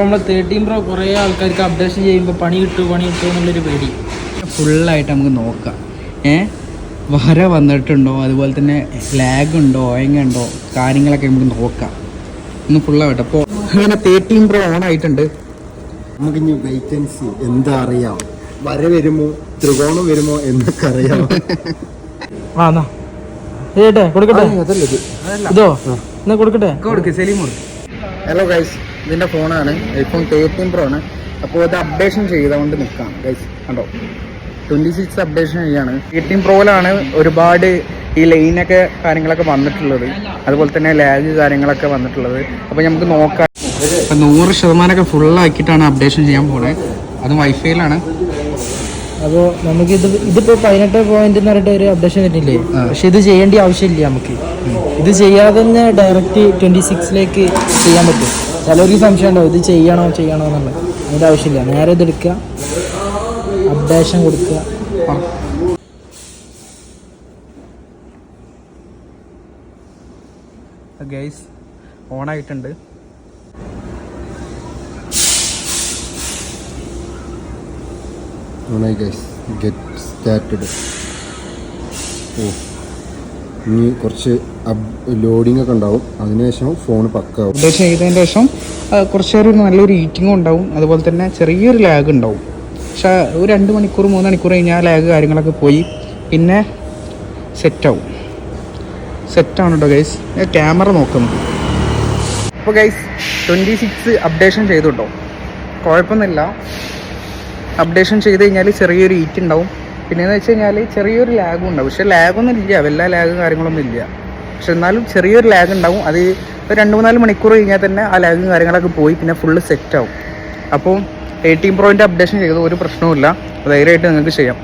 അപ്പോൾ നമ്മൾ 13 Pro കുറേ ആൾക്കാർക്ക് അപ്ഡേഷൻ ചെയ്യുമ്പോൾ പണി കിട്ടുമോ എന്നുള്ളൊരു പേടി. ഫുള്ളായിട്ട് നമുക്ക് നോക്കാം. വര വന്നിട്ടുണ്ടോ, അതുപോലെ തന്നെ ലാഗ് ഉണ്ടോ, ഉണ്ടോ, കാര്യങ്ങളൊക്കെ നമുക്ക് നോക്കാം. ഒന്ന് ഫുള്ളായിട്ട്. അപ്പോൾ അങ്ങനെ 13 Pro ഓൺ ആയിട്ടുണ്ട്. നമുക്കിനി വേക്കൻസി എന്താ അറിയാം, വര വരുമോ ത്രികോണം വരുമോ എന്നൊക്കെ അറിയാം. കൊടുക്കട്ടെ ഇതോ എന്നാ കൊടുക്കട്ടെ. ഹലോ ഗൈസ്, ഇതിൻ്റെ ഫോണാണ്, ഐഫോൺ 13 Pro ആണ്. അപ്പോൾ ഇത് അപ്ഡേഷൻ ചെയ്തുകൊണ്ട് നിൽക്കാം ഗൈസ്. കണ്ടോ, 26 അപ്ഡേഷൻ ചെയ്യാണ്. 13 Proയിലാണ് ഒരുപാട് ഈ ലൈനൊക്കെ കാര്യങ്ങളൊക്കെ വന്നിട്ടുള്ളത്, അതുപോലെ തന്നെ ലാഗ് കാര്യങ്ങളൊക്കെ വന്നിട്ടുള്ളത്. അപ്പോൾ നമുക്ക് നോക്കാം. ഇപ്പം 100% ഫുള്ളാക്കിയിട്ടാണ് അപ്ഡേഷൻ ചെയ്യാൻ പോണത്. അതും വൈഫൈയിലാണ്. അപ്പോൾ ഇതിപ്പോൾ 18 പോയിന്റ് എന്ന് പറഞ്ഞിട്ട് ഒരു അപ്ഡേഷൻ വരുന്നില്ലേ, പക്ഷെ ഇത് ചെയ്യേണ്ട ആവശ്യമില്ല. നമുക്ക് ഇത് ചെയ്യാതെ തന്നെ ഡയറക്റ്റ് 26ലേക്ക് ചെയ്യാൻ പറ്റും. ചിലർക്ക് സംശയം ഉണ്ടാവും ഇത് ചെയ്യണോ എന്നുള്ളത്. അതിൻ്റെ ആവശ്യമില്ല, നേരെ ഇതെടുക്കുക, അപ്ഡേഷൻ കൊടുക്കുക. ഗൈസ് ഓണായിട്ടുണ്ട്. Get started. ഇനി കുറച്ച് ലോഡിംഗ് ഒക്കെ ഉണ്ടാവും, അതിനുശേഷം ഫോൺ പക്കാവും. അപ്ഡേഷൻ ചെയ്തതിന് ശേഷം കുറച്ച് നേരം നല്ലൊരു ഹീറ്റിങ്ങും ഉണ്ടാവും, അതുപോലെ തന്നെ ചെറിയൊരു ലാഗ് ഉണ്ടാവും. പക്ഷേ ഒരു 2 മണിക്കൂർ 3 മണിക്കൂർ കഴിഞ്ഞാൽ ലാഗ് കാര്യങ്ങളൊക്കെ പോയി പിന്നെ സെറ്റാവും. സെറ്റാണ് കേട്ടോ ഗൈസ്. ക്യാമറ നോക്കുന്നു. അപ്പോൾ ഗൈസ് 26 അപ്ഡേഷൻ ചെയ്തു കേട്ടോ, കുഴപ്പമൊന്നുമില്ല. അപ്ഡേഷൻ ചെയ്ത് കഴിഞ്ഞാൽ ചെറിയൊരു ഹീറ്റ് ഉണ്ടാവും. പിന്നെയെന്ന് വെച്ച് കഴിഞ്ഞാൽ ചെറിയൊരു ലാഗും ഉണ്ടാവും. പക്ഷേ ലാഗൊന്നും ഇല്ല, വല്ല ലാഗ് കാര്യങ്ങളൊന്നും ഇല്ല. പക്ഷെ എന്നാലും ചെറിയൊരു ലാഗ് ഉണ്ടാവും. അത് ഒരു 2-4 മണിക്കൂർ കഴിഞ്ഞാൽ തന്നെ ആ ലാഗും കാര്യങ്ങളൊക്കെ പോയി പിന്നെ ഫുള്ള് സെറ്റാവും. അപ്പോൾ 18 Proൻ്റെ അപ്ഡേഷൻ ചെയ്ത് ഒരു പ്രശ്നവുമില്ല, ധൈര്യമായിട്ട് നിങ്ങൾക്ക് ചെയ്യാം.